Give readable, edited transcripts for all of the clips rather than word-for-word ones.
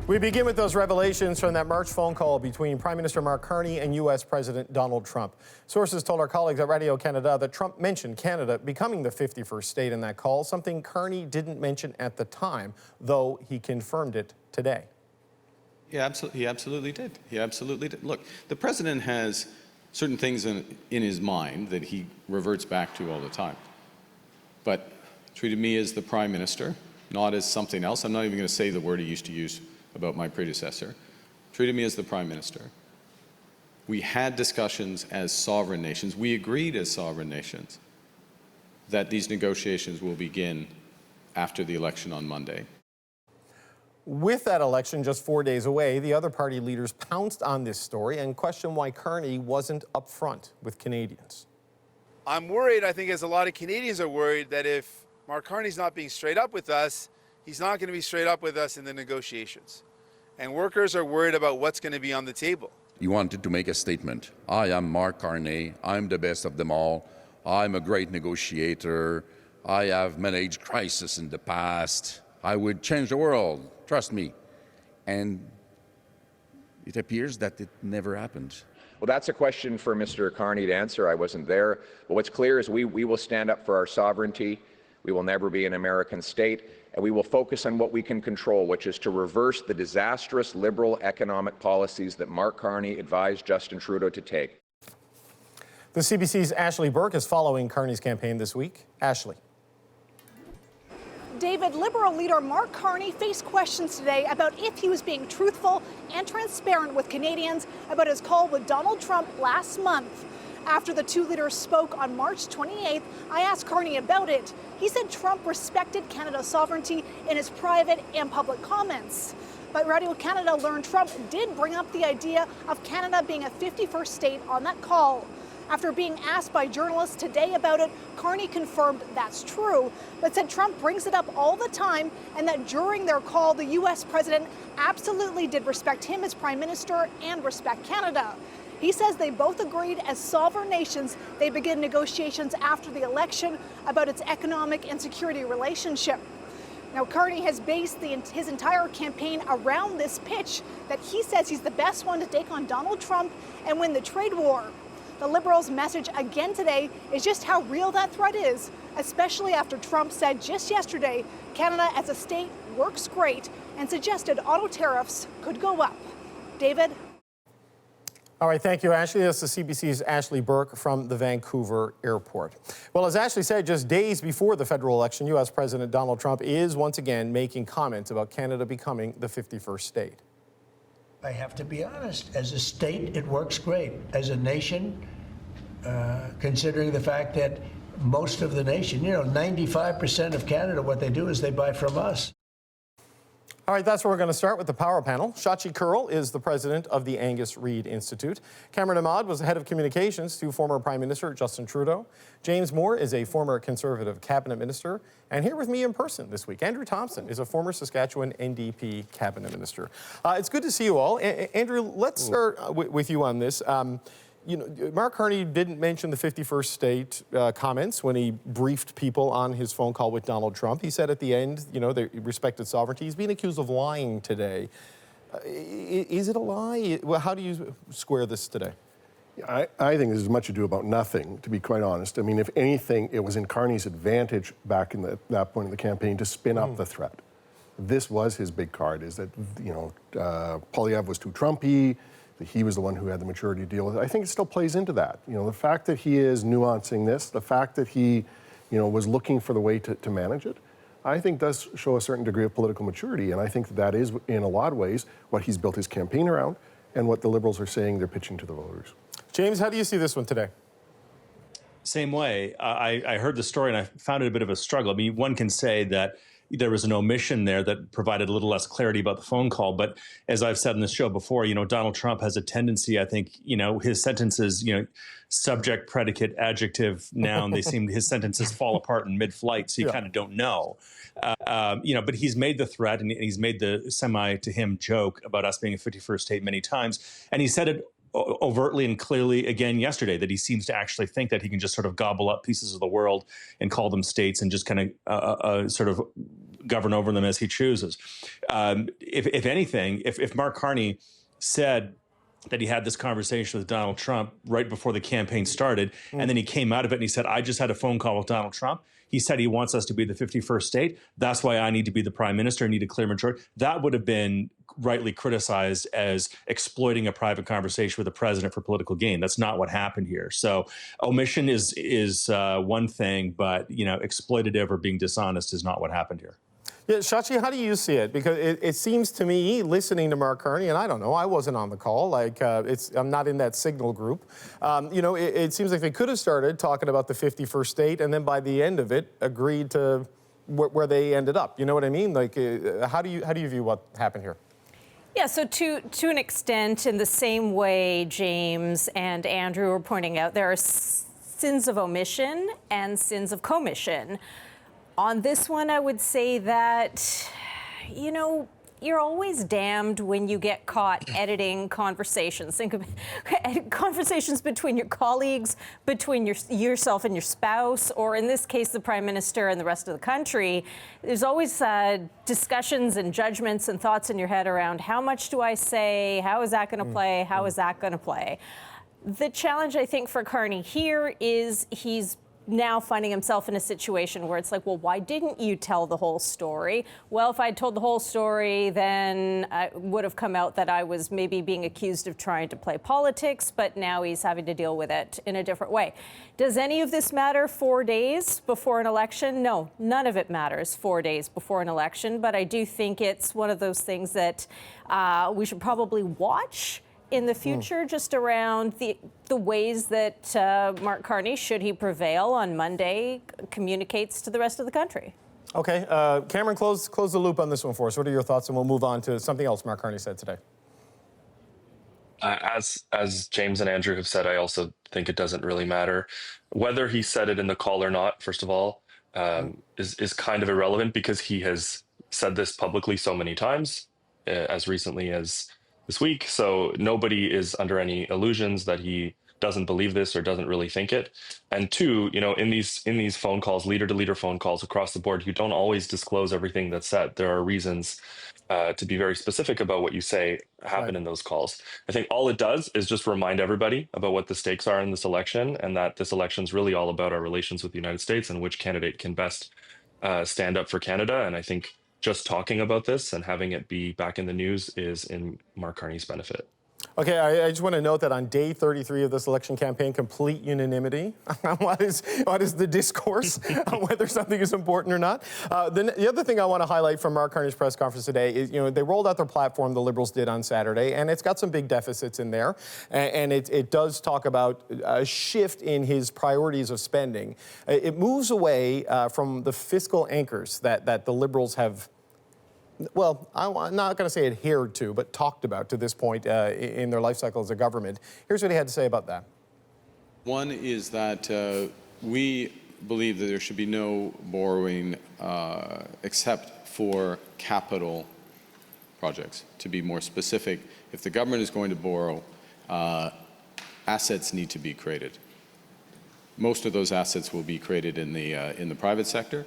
We begin with those revelations from that March phone call between Prime Minister Mark Carney and U.S. President Donald Trump. Sources told our colleagues at Radio Canada that Trump mentioned Canada becoming the 51st state in that call, something Carney didn't mention at the time, though he confirmed it today. He absolutely did. He absolutely did. Look, the president has certain things in his mind that he reverts back to all the time. But treated me as the prime minister, not as something else. I'm not even going to say the word he used to use about my predecessor. Treated me as the prime minister. We had discussions as sovereign nations. We agreed as sovereign nations that these negotiations will begin after the election on Monday. With that election just 4 days away, the other party leaders pounced on this story and questioned why Carney wasn't upfront with Canadians. I'm worried, I think as a lot of Canadians are worried, that if Mark Carney's not being straight up with us, he's not going to be straight up with us in the negotiations. And workers are worried about what's going to be on the table. He wanted to make a statement. I am Mark Carney. I'm the best of them all. I'm a great negotiator. I have managed crisis in the past. I would change the world. Trust me. And it appears that it never happened. Well, that's a question for Mr. Carney to answer. I wasn't there. But what's clear is we will stand up for our sovereignty. We will never be an American state. And we will focus on what we can control, which is to reverse the disastrous liberal economic policies that Mark Carney advised Justin Trudeau to take. The CBC's Ashley Burke is following Carney's campaign this week. Ashley. David, Liberal leader Mark Carney faced questions today about if he was being truthful and transparent with Canadians about his call with Donald Trump last month. After the two leaders spoke on March 28th, I asked Carney about it. He said Trump respected Canada's sovereignty in his private and public comments. But Radio Canada learned Trump did bring up the idea of Canada being a 51st state on that call. After being asked by journalists today about it, Carney confirmed that's true, but said Trump brings it up all the time and that during their call, the U.S. president absolutely did respect him as prime minister and respect Canada. He says they both agreed as sovereign nations they begin negotiations after the election about its economic and security relationship. Now, Carney has based his entire campaign around this pitch that he says he's the best one to take on Donald Trump and win the trade war. The Liberals' message again today is just how real that threat is, especially after Trump said just yesterday Canada as a state works great and suggested auto tariffs could go up. David? All right, thank you, Ashley. That's the CBC's Ashley Burke from the Vancouver airport. Well, as Ashley said, just days before the federal election, U.S. President Donald Trump is once again making comments about Canada becoming the 51st state. I have to be honest. As a state, it works great. As a nation, considering the fact that most of the nation, 95% of Canada, what they do is they buy from us. All right, that's where we're going to start with the power panel. Shachi Kurl is the president of the Angus Reid Institute. Cameron Ahmad was the head of communications to former Prime Minister Justin Trudeau. James Moore is a former Conservative cabinet minister. And here with me in person this week, Andrew Thompson is a former Saskatchewan NDP cabinet minister. It's good to see you all. Andrew, let's start with you on this. Mark Carney didn't mention the 51st state comments when he briefed people on his phone call with Donald Trump. He said at the end, they respected sovereignty. He's being accused of lying today. Is it a lie? Well, how do you square this today? I think there's as much ado about nothing, to be quite honest. I mean, if anything, it was in Carney's advantage back in that point of the campaign to spin up the threat. This was his big card, is that, Poilievre was too Trumpy, that he was the one who had the maturity to deal with it. I think it still plays into that. The fact that he is nuancing this, the fact that he, was looking for the way to manage it, I think does show a certain degree of political maturity. And I think that is, in a lot of ways, what he's built his campaign around and what the Liberals are saying they're pitching to the voters. James, how do you see this one today? Same way. I heard the story and I found it a bit of a struggle. I mean, one can say that there was an omission there that provided a little less clarity about the phone call. But as I've said in this show before, Donald Trump has a tendency, I think, his sentences, subject, predicate, adjective, noun, his sentences fall apart in mid-flight. So you kind of don't know, but he's made the threat and he's made the to him joke about us being a 51st state many times. And he said it overtly and clearly again yesterday, that he seems to actually think that he can just sort of gobble up pieces of the world and call them states and just kind of sort of govern over them as he chooses. If anything, if Mark Carney said that he had this conversation with Donald Trump right before the campaign started, and then he came out of it and he said, I just had a phone call with Donald Trump. He said he wants us to be the 51st state. That's why I need to be the prime minister. I need a clear majority. That would have been rightly criticized as exploiting a private conversation with the president for political gain. That's not what happened here. So omission is one thing, but exploitative or being dishonest is not what happened here. Yeah, Shachi, how do you see it? Because it seems to me, listening to Mark Carney, and I don't know, I wasn't on the call, I'm not in that signal group. It seems like they could have started talking about the 51st state, and then by the end of it, agreed to where they ended up. You know what I mean? How do you view what happened here? Yeah, so to an extent, in the same way James and Andrew were pointing out, there are sins of omission and sins of commission. On this one, I would say that, you're always damned when you get caught editing conversations. Think of conversations between your colleagues, between yourself and your spouse, or in this case, the prime minister and the rest of the country. There's always discussions and judgments and thoughts in your head around how much do I say? How is that going to play? How is that going to play? The challenge, I think, for Carney here is he's now finding himself in a situation where it's like, well, why didn't you tell the whole story? Well, if I'd told the whole story, then it would have come out that I was maybe being accused of trying to play politics, but now he's having to deal with it in a different way. Does any of this matter 4 days before an election? No, none of it matters 4 days before an election, but I do think it's one of those things that we should probably watch in the future, just around the ways that Mark Carney, should he prevail on Monday, communicates to the rest of the country. Okay, Cameron, close the loop on this one for us. What are your thoughts? And we'll move on to something else Mark Carney said today. As James and Andrew have said, I also think it doesn't really matter. Whether he said it in the call or not, first of all, is kind of irrelevant because he has said this publicly so many times, as recently as this week. So nobody is under any illusions that he doesn't believe this or doesn't really think it. And two, in these phone calls, leader to leader phone calls across the board, you don't always disclose everything that's said. There are reasons to be very specific about what you say happen in those calls. I think all it does is just remind everybody about what the stakes are in this election, and that this election is really all about our relations with the United States and which candidate can best stand up for Canada. And I think just talking about this and having it be back in the news is in Mark Carney's benefit. Okay, I just want to note that on day 33 of this election campaign, complete unanimity on what is the discourse on whether something is important or not. The other thing I want to highlight from Mark Carney's press conference today is, they rolled out their platform, the Liberals did on Saturday, and it's got some big deficits in there. And it does talk about a shift in his priorities of spending. It moves away from the fiscal anchors that the Liberals have, well, I'm not going to say adhered to, but talked about to this point in their life cycle as a government. Here's what he had to say about that. One is that we believe that there should be no borrowing except for capital projects. To be more specific, if the government is going to borrow, assets need to be created. Most of those assets will be created in the private sector.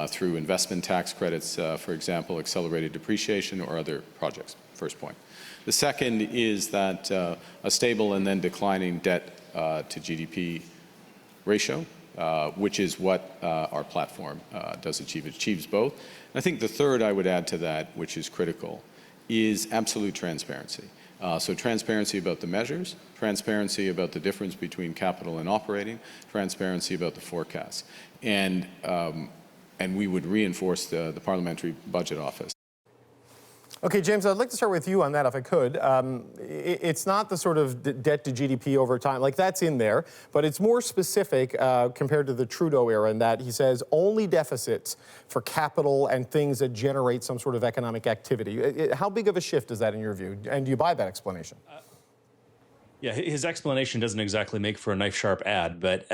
Through investment tax credits, for example, accelerated depreciation or other projects, first point. The second is that a stable and then declining debt to GDP ratio, which is what our platform does achieve. It achieves both. And I think the third I would add to that, which is critical, is absolute transparency. So transparency about the measures, transparency about the difference between capital and operating, transparency about the forecasts. And we would reinforce the Parliamentary Budget Office. Okay, James, I'd like to start with you on that, if I could. It's not the sort of debt to GDP over time, like that's in there, but it's more specific compared to the Trudeau era in that he says only deficits for capital and things that generate some sort of economic activity. How big of a shift is that in your view? And do you buy that explanation? Yeah, his explanation doesn't exactly make for a knife-sharp ad, but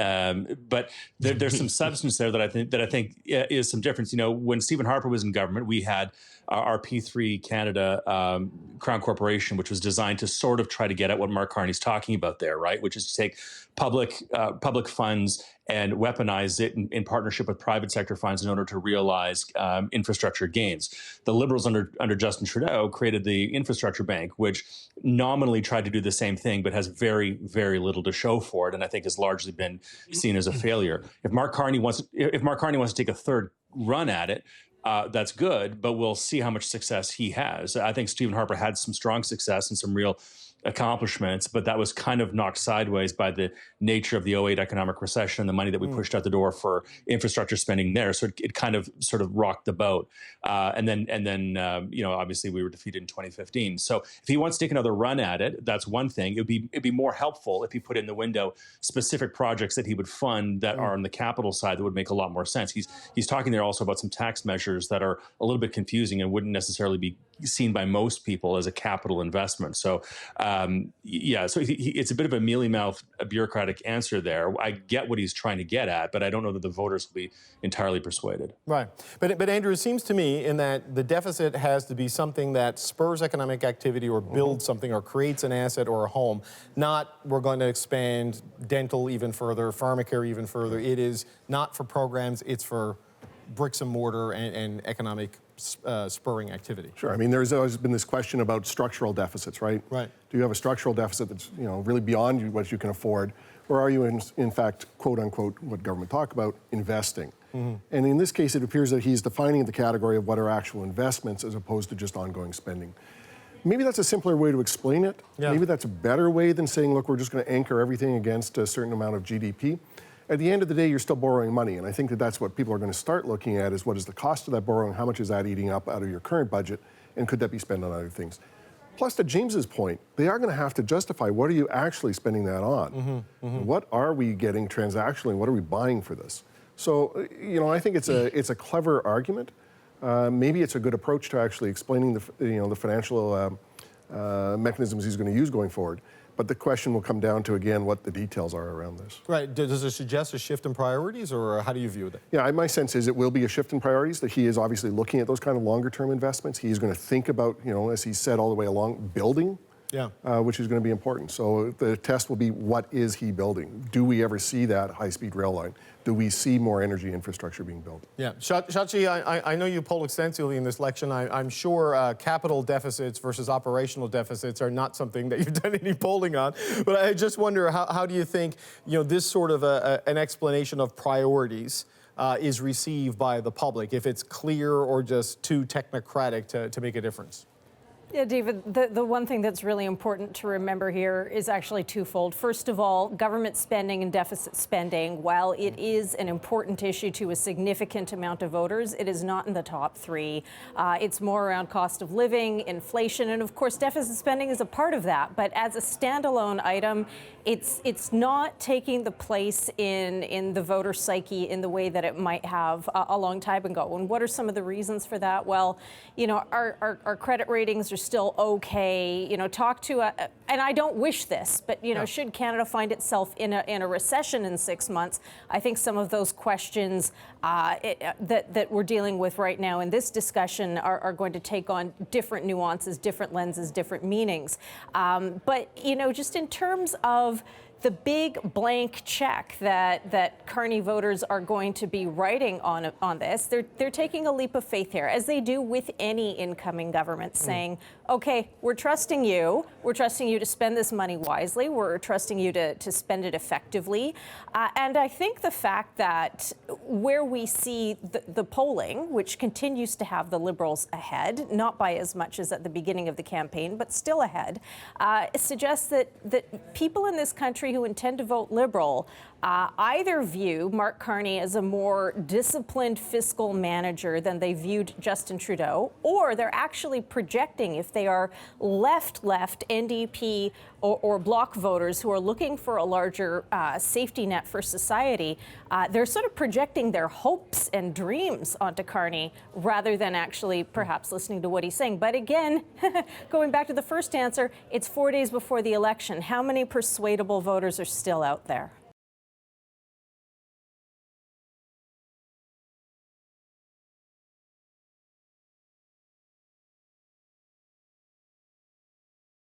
there's some substance there that I think is some difference. When Stephen Harper was in government, we had our P3 Canada Crown Corporation, which was designed to sort of try to get at what Mark Carney's talking about there, right? Which is to take public funds and weaponize it in partnership with private sector funds in order to realize infrastructure gains. The Liberals under Justin Trudeau created the Infrastructure Bank, which nominally tried to do the same thing, but has very, very little to show for it, and I think has largely been seen as a failure. If Mark Carney wants to take a third run at it, that's good, but we'll see how much success he has. I think Stephen Harper had some strong success and some real accomplishments, but that was kind of knocked sideways by the nature of the 2008 economic recession and the money that we pushed out the door for infrastructure spending there. So it kind of sort of rocked the boat. And then obviously we were defeated in 2015. So if he wants to take another run at it, that's one thing. It'd be more helpful if he put in the window specific projects that he would fund that are on the capital side that would make a lot more sense. He's talking there also about some tax measures that are a little bit confusing and wouldn't necessarily be seen by most people as a capital investment. So it's a bit of a mealy-mouthed bureaucratic answer there. I get what he's trying to get at, but I don't know that the voters will be entirely persuaded. Right. But Andrew, it seems to me in that the deficit has to be something that spurs economic activity or builds something or creates an asset or a home, not we're going to expand dental even further, pharmacare even further. It is not for programs, it's for bricks and mortar and economic spurring activity. Sure. I mean, there's always been this question about structural deficits, right? Right. Do you have a structural deficit that's really beyond what you can afford, or are you in fact, quote unquote, what government talk about, investing? And in this case, it appears that he's defining the category of what are actual investments as opposed to just ongoing spending. Maybe that's a simpler way to explain it. Yeah. Maybe that's a better way than saying, look, we're just going to anchor everything against a certain amount of GDP. At the end of the day, you're still borrowing money, and I think that that's what people are going to start looking at is what is the cost of that borrowing, how much is that eating up out of your current budget, and could that be spent on other things? Plus, to James's point, they are going to have to justify what are you actually spending that on? What are we getting transactionally? What are we buying for this? So, I think it's a clever argument. Maybe it's a good approach to actually explaining the financial mechanisms he's going to use going forward. But the question will come down to, again, what the details are around this. Right. Does it suggest a shift in priorities, or how do you view that? Yeah, my sense is it will be a shift in priorities, that he is obviously looking at those kind of longer-term investments. He's going to think about, as he said all the way along, building, which is going to be important. So the test will be, what is he building? Do we ever see that high-speed rail line? Do we see more energy infrastructure being built? Yeah. Shachi, I know you polled extensively in this election. I'm sure capital deficits versus operational deficits are not something that you've done any polling on. But I just wonder, how do you think this sort of an explanation of priorities is received by the public, if it's clear or just too technocratic to make a difference? Yeah, David, the one thing that's really important to remember here is actually twofold. First of all, government spending and deficit spending, while it is an important issue to a significant amount of voters, it is not in the top three. It's more around cost of living, inflation, and of course deficit spending is a part of that. But as a standalone item, it's not taking the place in the voter psyche in the way that it might have a long time ago. And what are some of the reasons for that? Well, our credit ratings are still okay. And I don't wish this, but should Canada find itself in a recession in 6 months, I think some of those questions that we're dealing with right now in this discussion are going to take on different nuances, different lenses, different meanings. But just in terms of the big blank check that Carney voters are going to be writing on this, they're taking a leap of faith here, as they do with any incoming government, saying, okay, we're trusting you to spend this money wisely, we're trusting you to spend it effectively. And I think the fact that where we see the polling, which continues to have the Liberals ahead, not by as much as at the beginning of the campaign, but still ahead, suggests that people in this country who intend to vote Liberal either view Mark Carney as a more disciplined fiscal manager than they viewed Justin Trudeau, or they're actually projecting, if they are left NDP or Bloc voters who are looking for a larger safety net for society, they're sort of projecting their hopes and dreams onto Carney rather than actually perhaps listening to what he's saying. But again, going back to the first answer, it's 4 days before the election. How many persuadable voters are still out there?